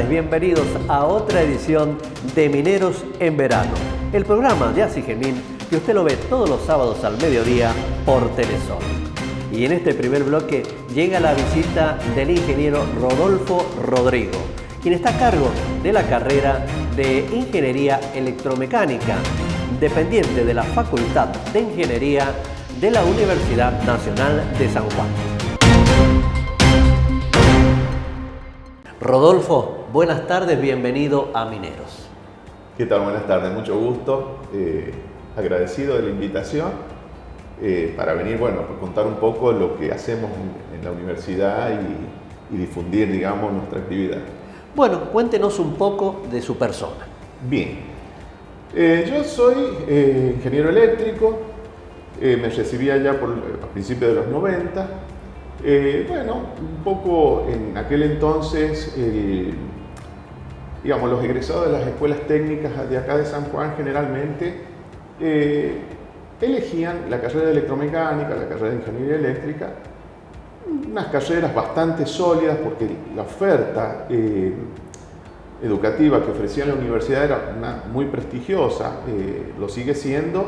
tardes, bienvenidos a otra edición de Mineros en Verano, el programa de Asigemín que usted lo ve todos los sábados al mediodía por Telesol. Y en este primer bloque llega la visita del ingeniero Rodolfo Rodrigo, quien está a cargo de la carrera de Ingeniería Electromecánica, dependiente de la Facultad de Ingeniería de la Universidad Nacional de San Juan. Rodolfo, buenas tardes, bienvenido a Mineros. ¿Qué tal? Buenas tardes, mucho gusto. Agradecido de la invitación para venir, para contar un poco lo que hacemos en la universidad y difundir, digamos, nuestra actividad. Bueno, cuéntenos un poco de su persona. Bien, yo soy ingeniero eléctrico, me recibí allá a principios de los 90. Un poco en aquel entonces, digamos, los egresados de las escuelas técnicas de acá de San Juan generalmente elegían la carrera de electromecánica, la carrera de ingeniería eléctrica, unas carreras bastante sólidas porque la oferta educativa que ofrecía la universidad era muy prestigiosa, lo sigue siendo,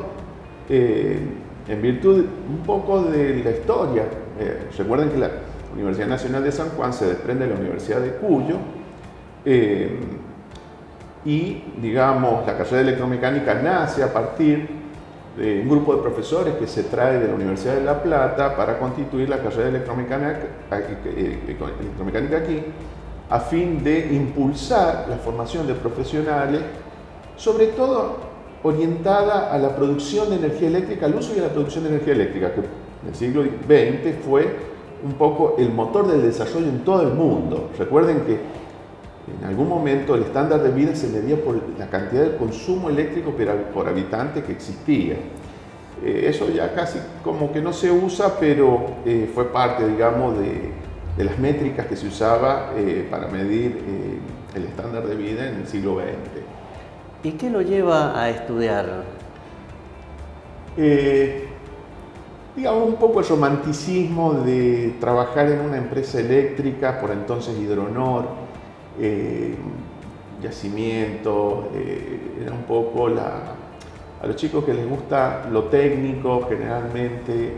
en virtud un poco de la historia. Recuerden que la Universidad Nacional de San Juan se desprende de la Universidad de Cuyo y, digamos, la carrera de electromecánica nace a partir de un grupo de profesores que se trae de la Universidad de La Plata para constituir la carrera de electromecánica aquí, a fin de impulsar la formación de profesionales, sobre todo orientada a la producción de energía eléctrica, al uso y a la producción de energía eléctrica, que en el siglo XX fue un poco el motor del desarrollo en todo el mundo. Recuerden que en algún momento el estándar de vida se medía por la cantidad de consumo eléctrico por habitante que existía. Eso ya casi como que no se usa, pero fue parte, digamos, de las métricas que se usaba para medir el estándar de vida en el siglo XX. ¿Y qué lo lleva a estudiar? Digamos, un poco el romanticismo de trabajar en una empresa eléctrica, por entonces Hidronor, yacimiento, era un poco a los chicos que les gusta lo técnico, generalmente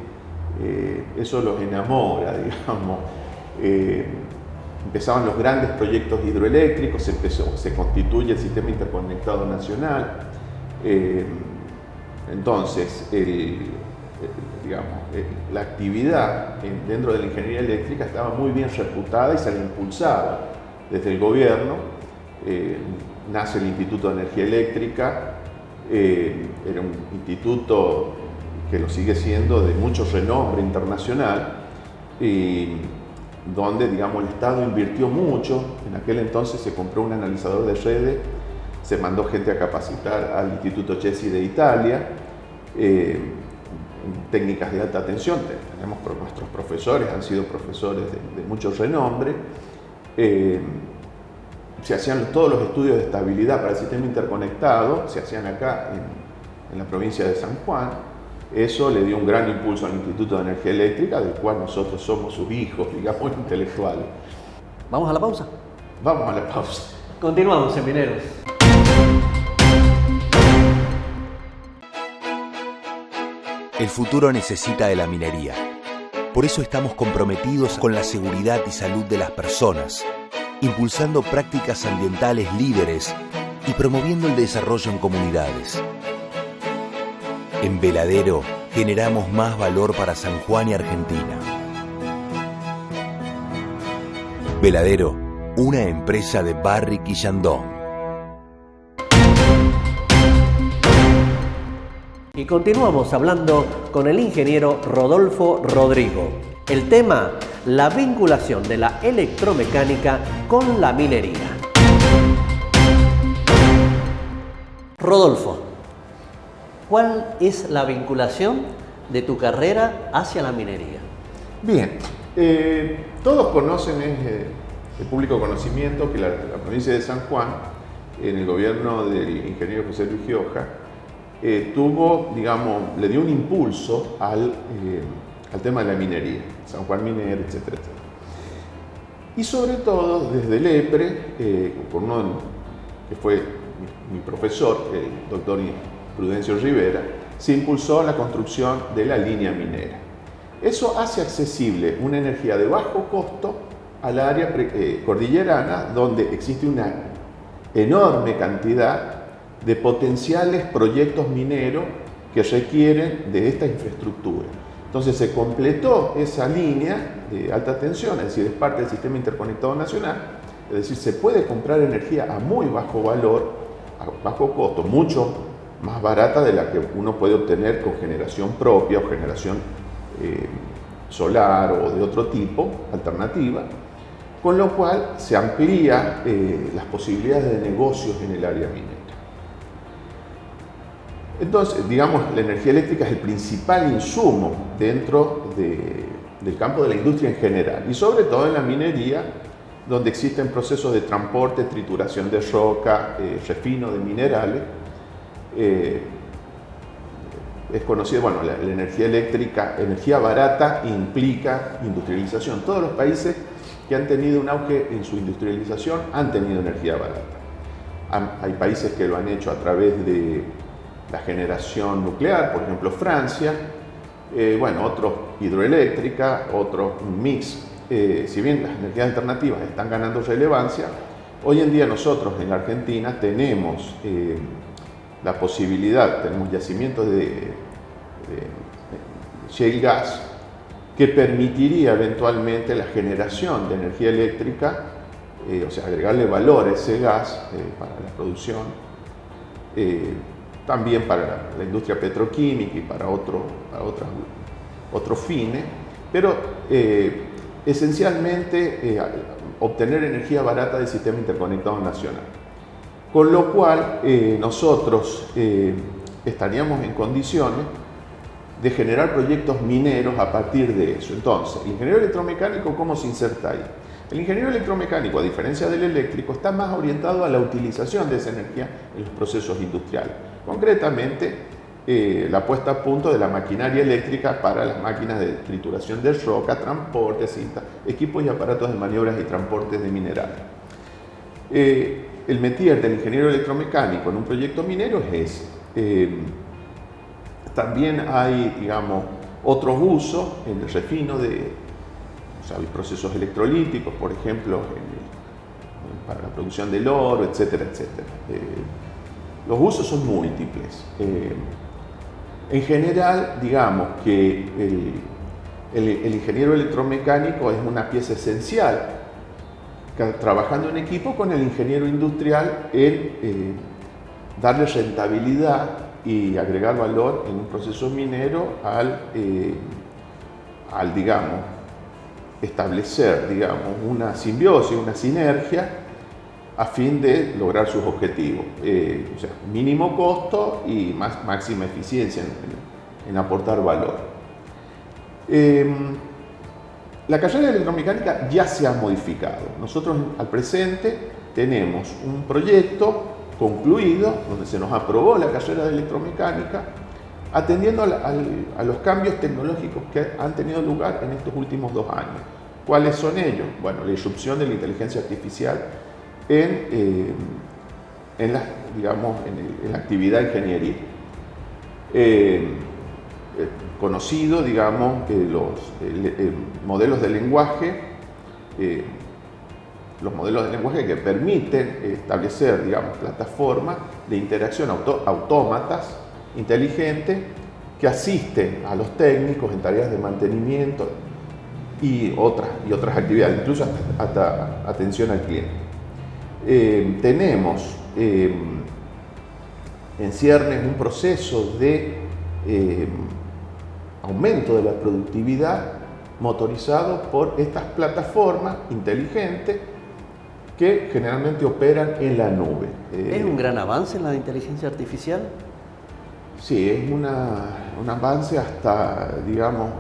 eso los enamora, digamos. Empezaban los grandes proyectos hidroeléctricos, se constituye el Sistema Interconectado Nacional. Entonces, la actividad dentro de la ingeniería eléctrica estaba muy bien reputada y se la impulsaba desde el gobierno. Nace el Instituto de Energía Eléctrica, era un instituto que lo sigue siendo de mucho renombre internacional, donde, digamos, el Estado invirtió mucho. En aquel entonces se compró un analizador de redes, se mandó gente a capacitar al Instituto CESI de Italia, técnicas de alta tensión. Nuestros profesores han sido profesores de mucho renombre. Se hacían todos los estudios de estabilidad para el sistema interconectado, se hacían acá en la provincia de San Juan. Eso le dio un gran impulso al Instituto de Energía Eléctrica, del cual nosotros somos sus hijos, digamos, intelectuales. ¿Vamos a la pausa? Vamos a la pausa. Continuamos en Mineros. El futuro necesita de la minería. Por eso estamos comprometidos con la seguridad y salud de las personas, impulsando prácticas ambientales líderes y promoviendo el desarrollo en comunidades. En Veladero generamos más valor para San Juan y Argentina. Veladero, una empresa de Barrick y Yandón. Y continuamos hablando con el ingeniero Rodolfo Rodrigo. El tema, la vinculación de la electromecánica con la minería. Rodolfo, ¿cuál es la vinculación de tu carrera hacia la minería? Bien, todos conocen, es de público conocimiento, que la provincia de San Juan, en el gobierno del ingeniero José Luis Gioja, le dio un impulso al tema de la minería, San Juan Minera, etcétera, etcétera. Y sobre todo desde el EPRE, con uno que fue mi profesor, el doctor Prudencio Rivera, se impulsó la construcción de la línea minera. Eso hace accesible una energía de bajo costo al área cordillerana, donde existe una enorme cantidad de potenciales proyectos mineros que requieren de esta infraestructura. Entonces se completó esa línea de alta tensión, es decir, es parte del sistema interconectado nacional, es decir, se puede comprar energía a muy bajo valor, a bajo costo, mucho más barata de la que uno puede obtener con generación propia o generación solar o de otro tipo, alternativa, con lo cual se amplía las posibilidades de negocios en el área minera. Entonces, digamos, la energía eléctrica es el principal insumo dentro del campo de la industria en general y sobre todo en la minería, donde existen procesos de transporte, trituración de roca, refino de minerales. Es conocido, bueno, la energía eléctrica, energía barata implica industrialización. Todos los países que han tenido un auge en su industrialización han tenido energía barata. Hay países que lo han hecho a través de la generación nuclear, por ejemplo Francia, otros hidroeléctrica, otros un mix. Si bien las energías alternativas están ganando relevancia, hoy en día nosotros en la Argentina tenemos la posibilidad, tenemos yacimientos de shale gas que permitiría eventualmente la generación de energía eléctrica, o sea, agregarle valor a ese gas para la producción, también para la industria petroquímica y para otros fines, pero esencialmente obtener energía barata del sistema interconectado nacional. Con lo cual nosotros estaríamos en condiciones de generar proyectos mineros a partir de eso. Entonces, el ingeniero electromecánico, ¿cómo se inserta ahí? El ingeniero electromecánico, a diferencia del eléctrico, está más orientado a la utilización de esa energía en los procesos industriales. Concretamente, la puesta a punto de la maquinaria eléctrica para las máquinas de trituración de roca, transporte, cinta, equipos y aparatos de maniobras y transportes de minerales. El métier del ingeniero electromecánico en un proyecto minero es ese. También hay, digamos, otros usos en el refino de procesos electrolíticos, por ejemplo, para la producción del oro, etcétera, etcétera. Los usos son múltiples. En general, digamos que el ingeniero electromecánico es una pieza esencial, trabajando en equipo con el ingeniero industrial en darle rentabilidad y agregar valor en un proceso minero al digamos, establecer, digamos, una simbiosis, una sinergia a fin de lograr sus objetivos. O sea, mínimo costo y máxima eficiencia en aportar valor. La carrera de electromecánica ya se ha modificado. Nosotros al presente tenemos un proyecto concluido, donde se nos aprobó la carrera de electromecánica, atendiendo a los cambios tecnológicos que han tenido lugar en estos últimos 2 años. ¿Cuáles son ellos? Bueno, la irrupción de la inteligencia artificial en la actividad ingenieril. Conocido, digamos, los modelos de lenguaje, que permiten establecer, digamos, plataformas de interacción autómatas inteligentes que asisten a los técnicos en tareas de mantenimiento y otras actividades, incluso hasta atención al cliente. Tenemos en ciernes un proceso de aumento de la productividad motorizado por estas plataformas inteligentes que generalmente operan en la nube. ¿Es un gran avance en la inteligencia artificial? Sí, es un avance hasta, digamos,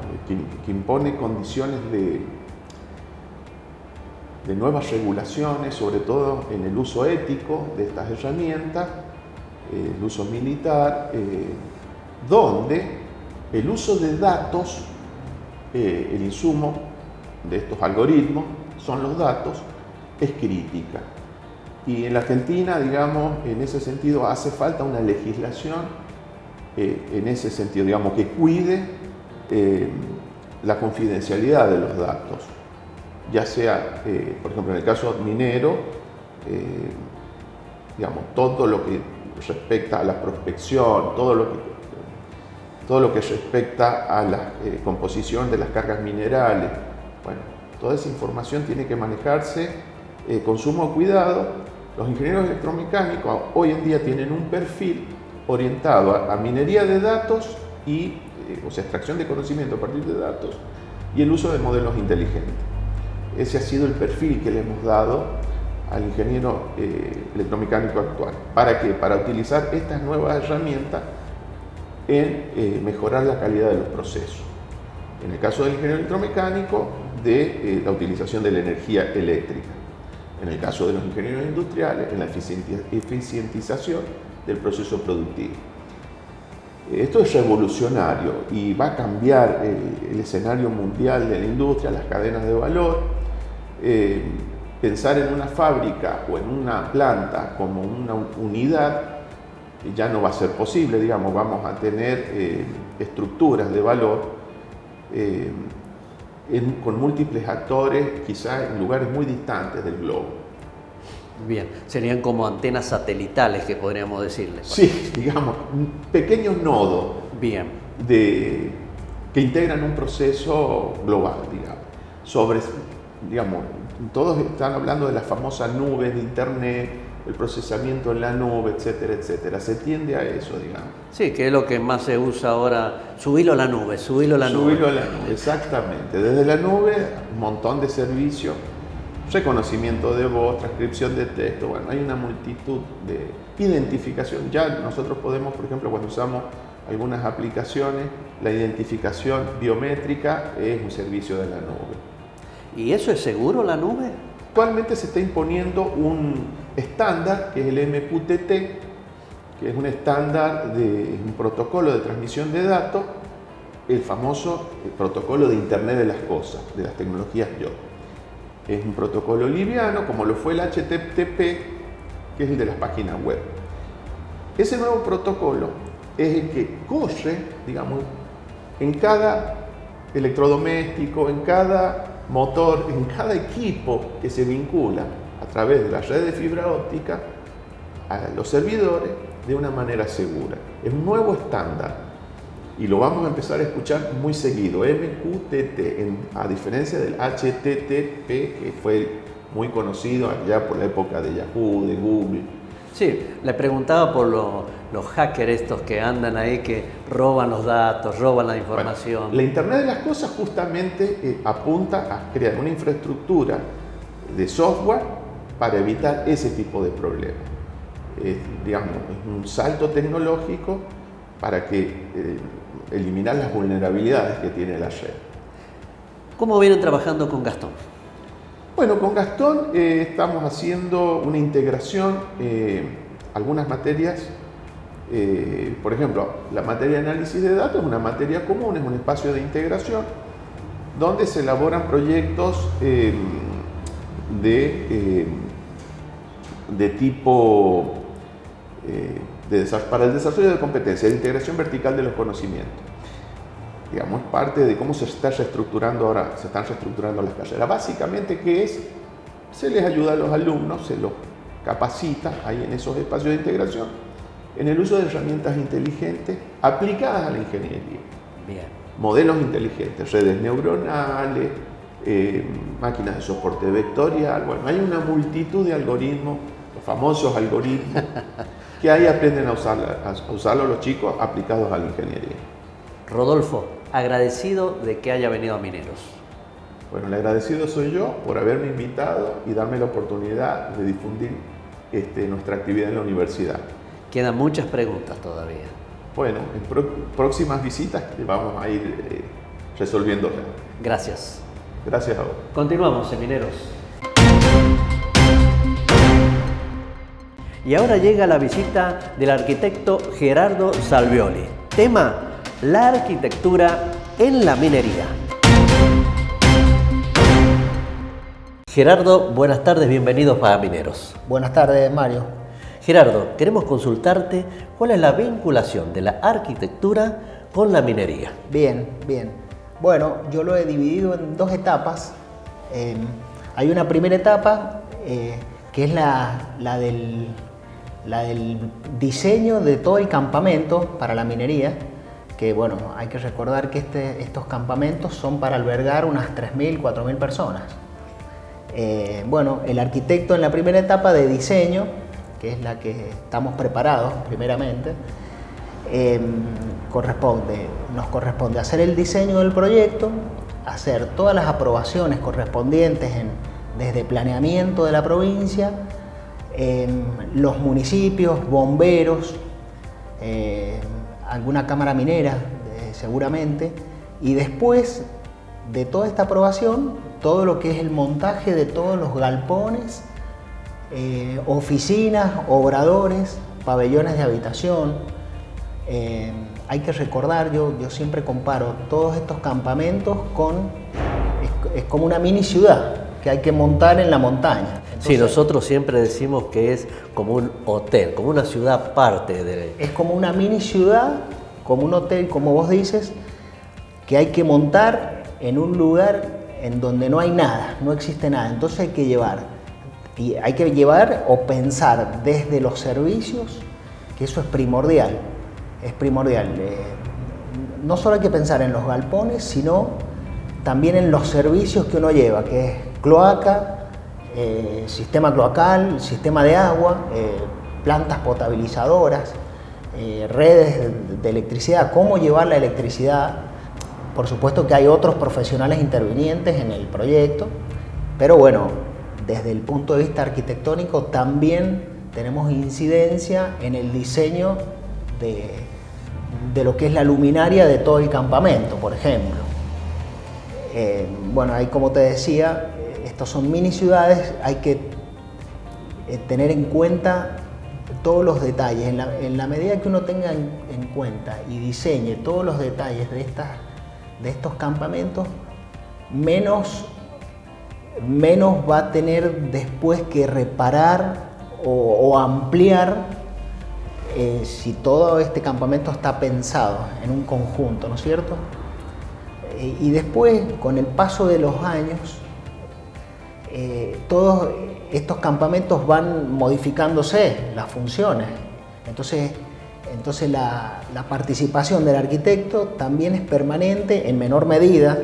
que impone condiciones de nuevas regulaciones, sobre todo en el uso ético de estas herramientas, el uso militar, donde el uso de datos, el insumo de estos algoritmos, son los datos, es crítica. Y en la Argentina, digamos, en ese sentido hace falta una legislación, en ese sentido, digamos, que cuide la confidencialidad de los datos. Ya sea, por ejemplo, en el caso minero, digamos, todo lo que respecta a la prospección, todo lo que respecta a la composición de las cargas minerales, bueno, toda esa información tiene que manejarse con sumo cuidado. Los ingenieros electromecánicos hoy en día tienen un perfil orientado a minería de datos y, o sea, extracción de conocimiento a partir de datos y el uso de modelos inteligentes. Ese ha sido el perfil que le hemos dado al ingeniero electromecánico actual. ¿Para qué? Para utilizar estas nuevas herramientas en mejorar la calidad de los procesos. En el caso del ingeniero electromecánico, de la utilización de la energía eléctrica. En el caso de los ingenieros industriales, en la eficientización del proceso productivo. Esto es revolucionario y va a cambiar el escenario mundial de la industria, las cadenas de valor. Pensar en una fábrica o en una planta como una unidad ya no va a ser posible, digamos, vamos a tener estructuras de valor con múltiples actores, quizás en lugares muy distantes del globo. Bien, serían como antenas satelitales que podríamos decirle. Sí, digamos, pequeños nodos. Bien. Que integran un proceso global, digamos. Digamos, todos están hablando de las famosas nubes de Internet, el procesamiento en la nube, etcétera, etcétera. Se tiende a eso, digamos. Sí, que es lo que más se usa ahora. Subilo a la nube, subilo a la nube. Subilo a la nube, exactamente. Desde la nube, un montón de servicios, reconocimiento de voz, transcripción de texto. Bueno, hay una multitud de identificación. Ya nosotros podemos, por ejemplo, cuando usamos algunas aplicaciones, la identificación biométrica es un servicio de la nube. ¿Y eso es seguro, la nube? Actualmente se está imponiendo un estándar que es el MQTT, que es un estándar de un protocolo de transmisión de datos, el famoso protocolo de Internet de las cosas, de las tecnologías IoT. Es un protocolo liviano, como lo fue el HTTP, que es el de las páginas web. Ese nuevo protocolo es el que corre, digamos, en cada electrodoméstico, en cada motor, en cada equipo que se vincula a través de la red de fibra óptica a los servidores de una manera segura. Es un nuevo estándar y lo vamos a empezar a escuchar muy seguido, MQTT, a diferencia del HTTP, que fue muy conocido allá por la época de Yahoo, de Google. Sí, le preguntaba por los hackers estos que andan ahí, que roban los datos, roban la información. Bueno, la Internet de las cosas justamente apunta a crear una infraestructura de software para evitar ese tipo de problemas. Digamos, es un salto tecnológico para eliminar las vulnerabilidades que tiene la red. ¿Cómo vienen trabajando con Gastón? Bueno, con Gastón estamos haciendo una integración, algunas materias, por ejemplo, la materia de análisis de datos es una materia común, es un espacio de integración donde se elaboran proyectos de tipo para el desarrollo de competencias, de integración vertical de los conocimientos. Digamos, parte de cómo se están reestructurando las carreras. Básicamente, ¿qué es? Se les ayuda a los alumnos, se los capacita ahí en esos espacios de integración, en el uso de herramientas inteligentes aplicadas a la ingeniería. Bien. Modelos inteligentes, redes neuronales, máquinas de soporte vectorial. Bueno, hay una multitud de algoritmos, los famosos algoritmos, que ahí aprenden a usarlos los chicos aplicados a la ingeniería. Rodolfo, agradecido de que haya venido a Mineros. Bueno, el agradecido soy yo por haberme invitado y darme la oportunidad de difundir nuestra actividad en la universidad. Quedan muchas preguntas todavía. Bueno, en próximas visitas vamos a ir resolviéndolas. Gracias. Gracias a vos. Continuamos en Mineros. Y ahora llega la visita del arquitecto Gerardo Salvioli. Tema: la arquitectura en la minería. Gerardo, buenas tardes, bienvenidos a Mineros. Buenas tardes, Mario. Gerardo, queremos consultarte cuál es la vinculación de la arquitectura con la minería. Bien. Bueno, yo lo he dividido en dos etapas. Hay una primera etapa que es la del diseño de todo el campamento para la minería, que bueno, hay que recordar que estos campamentos son para albergar unas 3.000, 4.000 personas. Bueno, el arquitecto en la primera etapa de diseño, que es la que estamos preparados primeramente, nos corresponde hacer el diseño del proyecto, hacer todas las aprobaciones correspondientes desde planeamiento de la provincia, los municipios, bomberos, alguna cámara minera seguramente, y después de toda esta aprobación, todo lo que es el montaje de todos los galpones, oficinas, obradores, pabellones de habitación. Hay que recordar, yo siempre comparo todos estos campamentos es como una mini ciudad que hay que montar en la montaña. Entonces, sí, nosotros siempre decimos que es como un hotel, como una ciudad aparte de... Es como una mini ciudad, como un hotel, como vos dices, que hay que montar en un lugar en donde no hay nada, no existe nada. Entonces hay que llevar o pensar desde los servicios, que eso es primordial. No solo hay que pensar en los galpones, sino también en los servicios que uno lleva, que es cloaca, sistema cloacal, sistema de agua, plantas potabilizadoras, redes de electricidad, cómo llevar la electricidad. Por supuesto que hay otros profesionales intervinientes en el proyecto, pero bueno, desde el punto de vista arquitectónico también tenemos incidencia en el diseño de lo que es la luminaria de todo el campamento, por ejemplo. Bueno, ahí como te decía, estos son mini ciudades, hay que tener en cuenta todos los detalles. En la medida que uno tenga en cuenta y diseñe todos los detalles de estos campamentos, menos va a tener después que reparar o ampliar si todo este campamento está pensado en un conjunto, ¿no es cierto? Y después, con el paso de los años, todos estos campamentos van modificándose las funciones. Entonces la participación del arquitecto también es permanente en menor medida,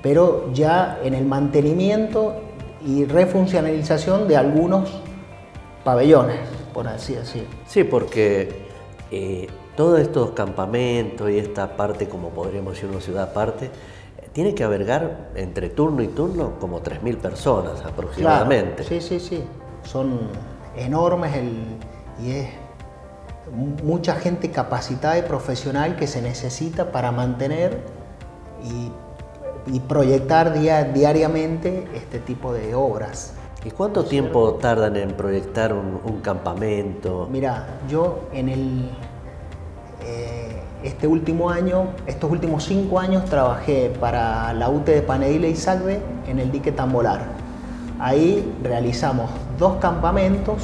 pero ya en el mantenimiento y refuncionalización de algunos pabellones, por así decirlo. Sí, porque todos estos campamentos y esta parte, como podríamos decir una ciudad aparte, tiene que albergar entre turno y turno como 3.000 personas aproximadamente. Claro, sí. Son enormes y es mucha gente capacitada y profesional que se necesita para mantener y proyectar diariamente este tipo de obras. ¿Y cuánto tiempo tardan en proyectar un campamento? Mira, yo en estos últimos 5 años trabajé para la UTE de Panedile y Sacbe en el dique Tambolar. Ahí realizamos 2 campamentos,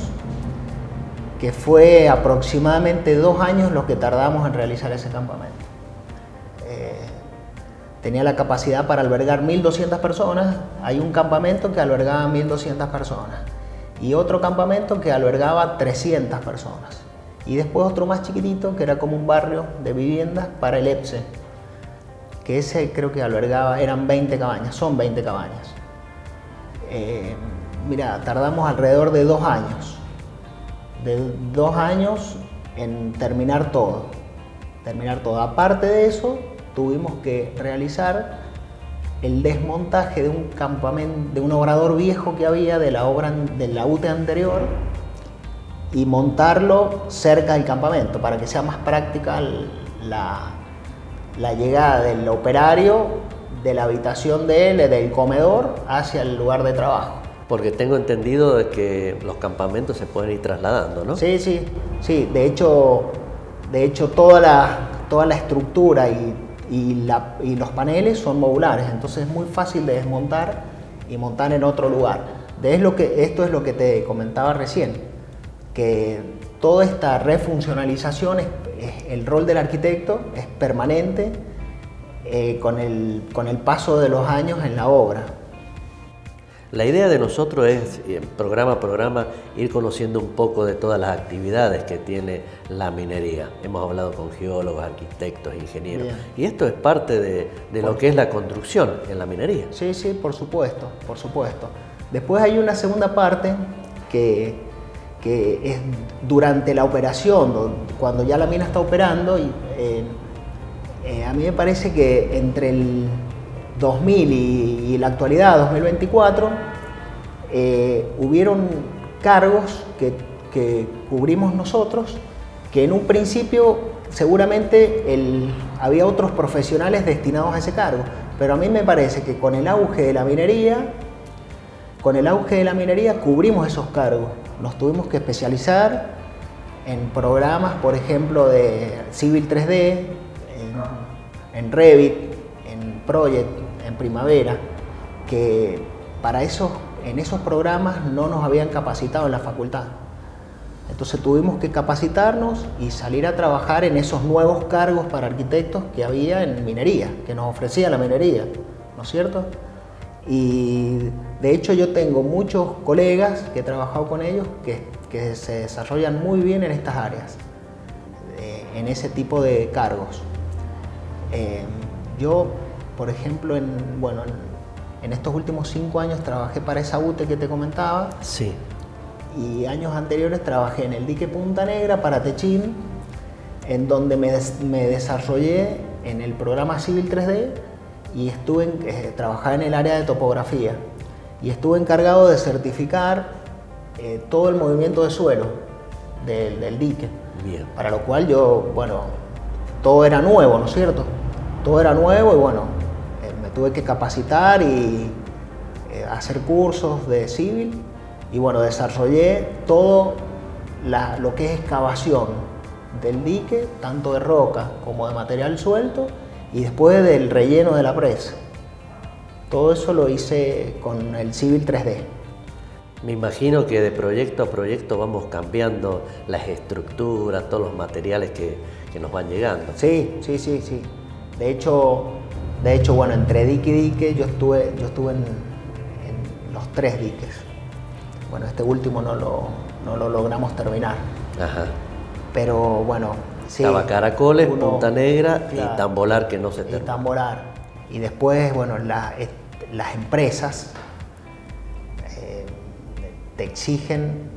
que fue aproximadamente 2 años lo que tardamos en realizar ese campamento. Tenía la capacidad para albergar 1.200 personas. Hay un campamento que albergaba 1.200 personas y otro campamento que albergaba 300 personas. Y después otro más chiquitito que era como un barrio de viviendas para el EPSE, que ese creo que eran 20 cabañas, son 20 cabañas. Mira, tardamos alrededor de 2 años. De 2 años en terminar todo. Aparte de eso, tuvimos que realizar el desmontaje de un campamento, de un obrador viejo que había de la UTE anterior, y montarlo cerca del campamento para que sea más práctica la llegada del operario de la habitación de él, del comedor, hacia el lugar de trabajo. Porque tengo entendido de que los campamentos se pueden ir trasladando, ¿no? Sí. De hecho toda la estructura y los paneles son modulares, entonces es muy fácil de desmontar y montar en otro lugar. Esto es lo que te comentaba recién, que toda esta refuncionalización, el rol del arquitecto es permanente con el paso de los años en la obra. La idea de nosotros es, programa a programa, ir conociendo un poco de todas las actividades que tiene la minería. Hemos hablado con geólogos, arquitectos, ingenieros. Bien. Y esto es parte de lo que es la construcción en la minería. Sí, sí, por supuesto, por supuesto. Después hay una segunda parte que es durante la operación, cuando ya la mina está operando. A mí me parece que entre el 2000 y la actualidad, 2024, hubieron cargos que cubrimos nosotros, que en un principio seguramente había otros profesionales destinados a ese cargo, pero a mí me parece que con el auge de la minería cubrimos esos cargos. Nos tuvimos que especializar en programas, por ejemplo, de Civil 3D, en Revit, en Project, en Primavera, que en esos programas no nos habían capacitado en la facultad. Entonces tuvimos que capacitarnos y salir a trabajar en esos nuevos cargos para arquitectos que había en minería, que nos ofrecía la minería, ¿no es cierto? Y de hecho yo tengo muchos colegas que he trabajado con ellos que se desarrollan muy bien en estas áreas, en ese tipo de cargos. Yo, por ejemplo, en estos últimos 5 años trabajé para esa UTE que te comentaba. Sí. Y años anteriores trabajé en el dique Punta Negra para Techin, en donde me desarrollé en el programa Civil 3D y trabajaba en el área de topografía. Y estuve encargado de certificar todo el movimiento de suelo del dique. Bien. Para lo cual todo era nuevo, ¿no es cierto? Todo era nuevo y me tuve que capacitar y hacer cursos de civil y desarrollé todo lo que es excavación del dique, tanto de roca como de material suelto y después del relleno de la presa. Todo eso lo hice con el Civil 3D. Me imagino que de proyecto a proyecto vamos cambiando las estructuras, todos los materiales que nos van llegando. Sí. De hecho, entre dique y dique yo estuve en los 3 diques. Este último no lo logramos terminar. Ajá. Pero sí. Estaba Caracoles, Punta Negra, claro, y Tambolar, que no se terminó. Y Tambolar. Y después, las empresas te exigen,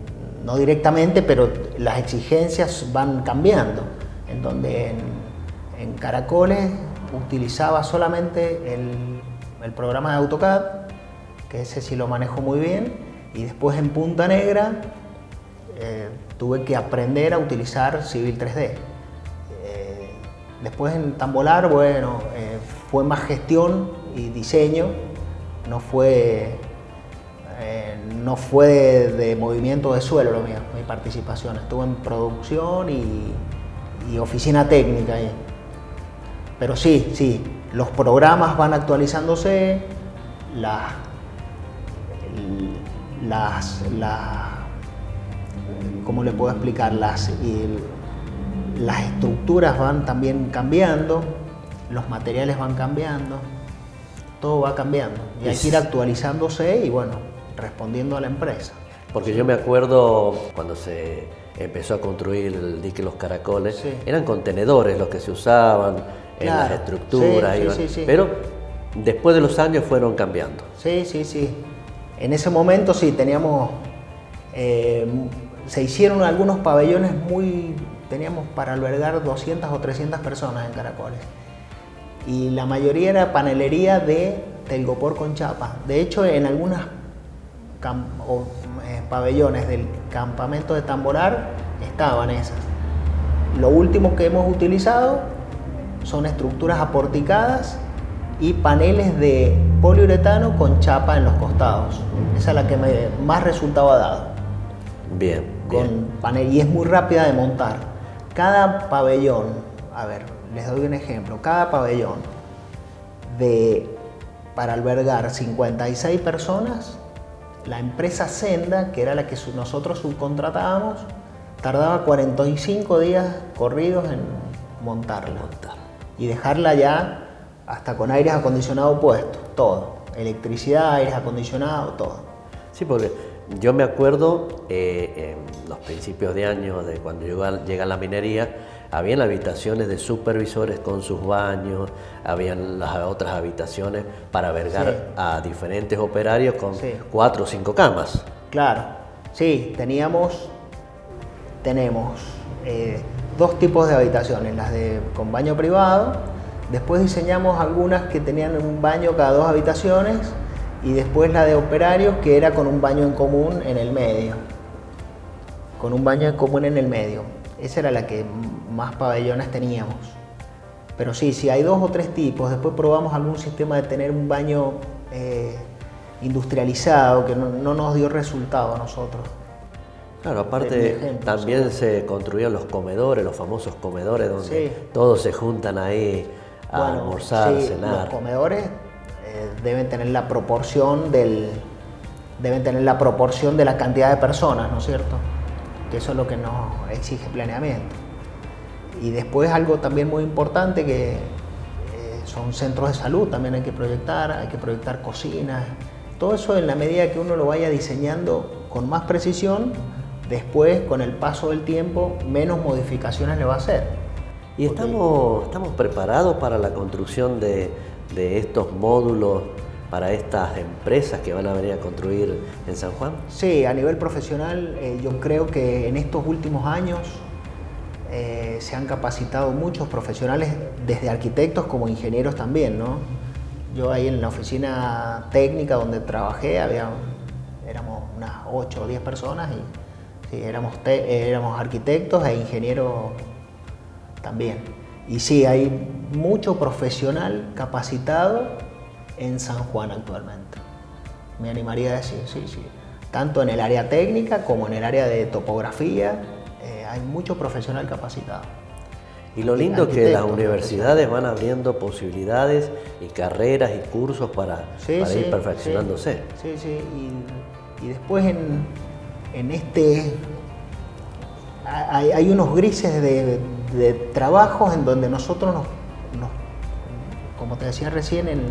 no directamente, pero las exigencias van cambiando. En donde en Caracoles utilizaba solamente el programa de AutoCAD, que ese sí lo manejo muy bien, y después en Punta Negra tuve que aprender a utilizar Civil 3D. Después en Tambolar, fue más gestión y diseño, no fue de movimiento de suelo lo mío, mi participación. Estuve en producción y oficina técnica ahí. Pero sí, los programas van actualizándose, ¿cómo le puedo explicar? Las estructuras van también cambiando, los materiales van cambiando, todo va cambiando. Y hay que ir actualizándose y respondiendo a la empresa. Porque yo me acuerdo cuando se empezó a construir el dique Los Caracoles, sí, eran contenedores los que se usaban, claro, en las estructuras, sí. Pero después de los años fueron cambiando. Sí. En ese momento sí, teníamos, se hicieron algunos pabellones teníamos para albergar 200 o 300 personas en Caracoles. Y la mayoría era panelería de telgopor con chapa. De hecho, en algunos pabellones del campamento de Tambolar estaban esas. Lo último que hemos utilizado son estructuras aporticadas y paneles de poliuretano con chapa en los costados. Esa es la que más resultado ha dado. Bien. Y es muy rápida de montar. Cada pabellón, les doy un ejemplo, cada pabellón de para albergar 56 personas, la empresa Senda, que era la que nosotros subcontratábamos, tardaba 45 días corridos en montarla. Y dejarla ya hasta con aires acondicionados puestos, todo. Electricidad, aires acondicionados, todo. Sí, porque yo me acuerdo en los principios de año, de cuando llega la minería, habían habitaciones de supervisores con sus baños, habían las otras habitaciones para albergar a diferentes operarios con 4 o 5 camas. Claro, sí, tenemos 2 tipos de habitaciones, las con baño privado, después diseñamos algunas que tenían un baño cada 2 habitaciones y después la de operarios que era con un baño en común en el medio. Con un baño en común en el medio. Esa era la que más pabellones teníamos. Pero sí, hay 2 o 3 tipos. Después probamos algún sistema de tener un baño industrializado que no nos dio resultado a nosotros. Claro, aparte también se construían los comedores, los famosos comedores donde todos se juntan ahí a almorzar, cenar. Los comedores deben tener la proporción de la cantidad de personas, ¿no es cierto? Que eso es lo que nos exige planeamiento. Y después algo también muy importante que son centros de salud, también hay que proyectar cocinas. Todo eso en la medida que uno lo vaya diseñando con más precisión, después con el paso del tiempo menos modificaciones le va a hacer. ¿Y estamos preparados para la construcción de estos módulos para estas empresas que van a venir a construir en San Juan? Sí, a nivel profesional yo creo que en estos últimos años se han capacitado muchos profesionales, desde arquitectos como ingenieros también, ¿no? Yo ahí en la oficina técnica donde trabajé éramos unas 8 o 10 personas y sí, éramos arquitectos e ingenieros también. Y sí, hay mucho profesional capacitado en San Juan actualmente. Me animaría a decir, sí. Tanto en el área técnica como en el área de topografía, hay mucho profesional capacitado. Y lo lindo es que las universidades van abriendo posibilidades y carreras y cursos para ir perfeccionándose. Sí. Y después hay unos grises de trabajos en donde nosotros como te decía recién, en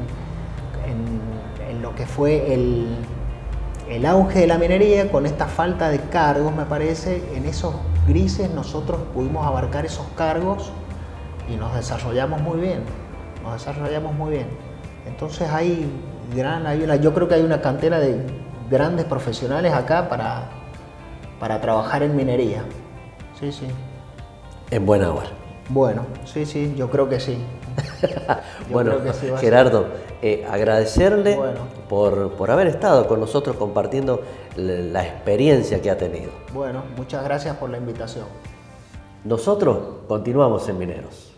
lo que fue el auge de la minería, con esta falta de cargos, me parece, en esos grises nosotros pudimos abarcar esos cargos y nos desarrollamos muy bien. Entonces yo creo que hay una cantera de grandes profesionales acá para trabajar en minería. Sí. En buena hora. Bueno, sí, yo creo que sí. Bueno, Gerardo, agradecerle por haber estado con nosotros compartiendo la experiencia que ha tenido. Bueno, muchas gracias por la invitación. Nosotros continuamos en Mineros.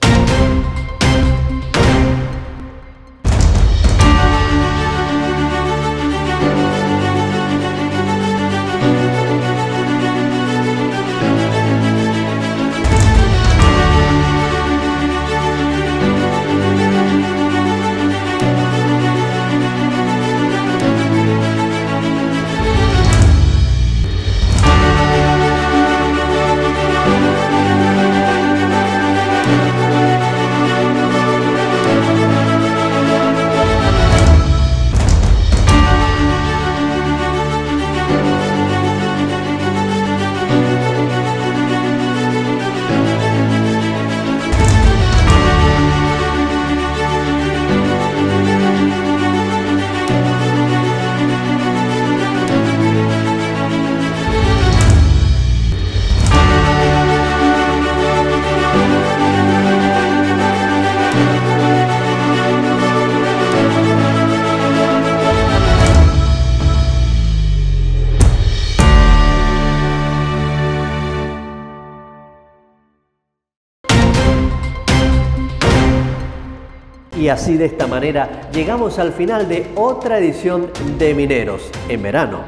Y así, de esta manera, llegamos al final de otra edición de Mineros en Verano,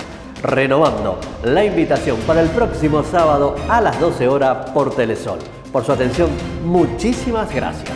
renovando la invitación para el próximo sábado a las 12 horas por Telesol. Por su atención, muchísimas gracias.